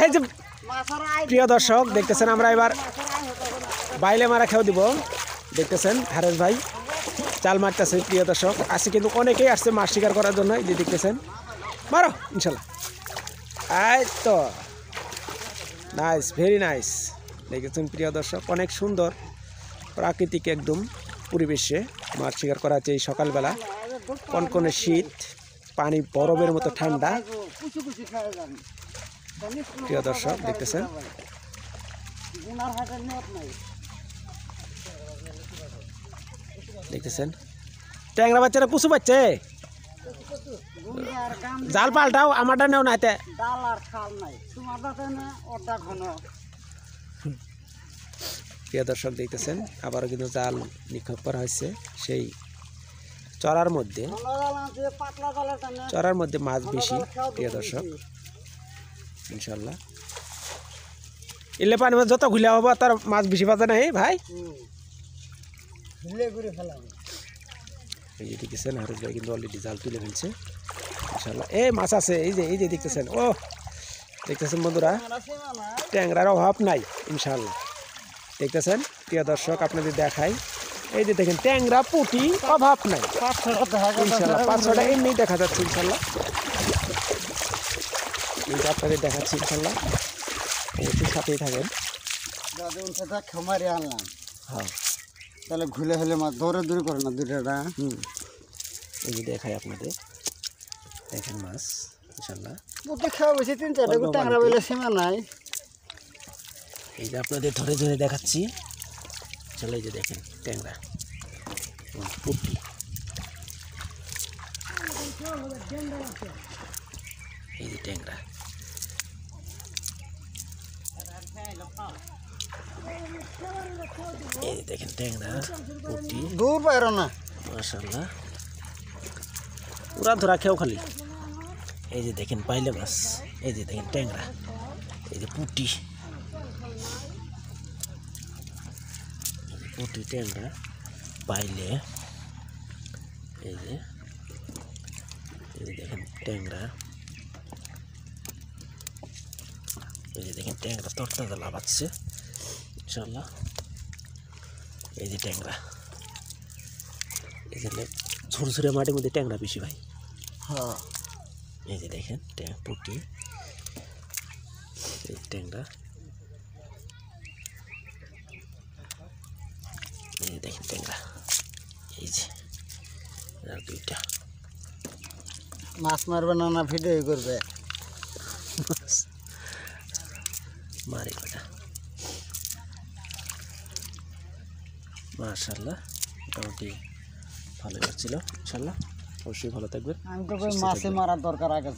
এই যে প্রিয় দর্শক দেখতেছেন আমরা এবার বাইলে মারা খেয়েও দিব। দেখতেছেন হারেস ভাই জাল মারতেছে। প্রিয় দর্শক আজকে কিন্তু অনেকেই আসছে মাছ শিকার করার জন্য। এই যে দেখতেছেন মারো ইনশাল্লাহ। এই তো নাইস, ভেরি নাইস। দেখেছেন প্রিয় দর্শক অনেক সুন্দর প্রাকৃতিক একদম পরিবেশে মাছ শিকার করা হচ্ছে এই সকালবেলা। কনকনে শীত, পানি বরফের মতো ঠান্ডা। প্রিয় দর্শক দেখতেছেন দেখতেছেন ট্যাংরা বাচ্চারা কুচু পাচ্ছে। জাল পাল্টাও, আমারটা নেও না। প্রিয় দর্শক দেখতেছেন আবারও কিন্তু জাল নিক্ষেপ করা হয়েছে সেই চড়ার মধ্যে। চড়ার মধ্যে মাছ বেশি প্রিয় দর্শক ইনশাল্লাহ। এলে পানি মাছ যত ঘুলা হবো তার মাছ বেশি পাতা নাই ভাই। এই যে দেখতেছেন হারিস ভাই কিন্তু অলরেডি জাল তুলে ফেলছে ইনশাল্লাহ। এই মাছ আছে, এই যে দেখতেছেন। ও দেখতেছেন বন্ধুরা ট্যাংরার অভাব নাই ইনশাল্লাহ। দেখতেছেন প্রিয় দর্শক আপনাদের দেখাই, এই যে দেখেন ট্যাংরা পুঁটি অভাব নাই ইনশাল্লাহ। 5-6টা এমনি দেখা যাচ্ছে ইনশাল্লাহ। এই যে আপনাদের দেখাচ্ছি ইনশাল্লাহ, একটু সাথেই থাকেন। হ্যাঁ তাহলে ঘুলে হলে মাছ দৌড়ে করে না দুটাটা। এই যে দেখাই আপনাদের, দেখেন মাছ ইনশাল্লাহ খাওয়া বেশি 3-4টা ট্যাংরা বলে সীমা নাই। এই যে আপনাদের ধরে ধরে দেখাচ্ছি চলে। এই যে দেখেন ট্যাংরা পুঁটি, এই যে ট্যাংরা। এই যে দেখেন ট্যাংরা পুঁটি দূর বাইরো না মাশাআল্লাহ পুরা ধরা খেও খালি। এই যে দেখেন পাইলে মাছ, এই যে দেখেন ট্যাংরা, এই যে পুঁটি পুঁটি ট্যাংরা পাইলে। এই যে দেখেন ট্যাংরা, এই যে দেখেন ট্যাংরা তরতাজা লাফাচ্ছে ইনশাল্লাহ। এই যে ট্যাংরা, এই যে ঝুরঝুরে মাটির মধ্যে ট্যাংরা বেশি ভাই। হ্যাঁ এই যে দেখেন পুঁটি, এই ট্যাংরা, এই যে দেখেন ট্যাংরা, এই যে আর দুইটা। মাছ মারবে না ভিডিও করবে মারি কটা মাশাআল্লাহ। মোটামুটি ভালো লাগছিল ইনশাল্লাহ। অবশ্যই ভালো থাকবেন। আমি তো মাছে মারার দরকার আগে।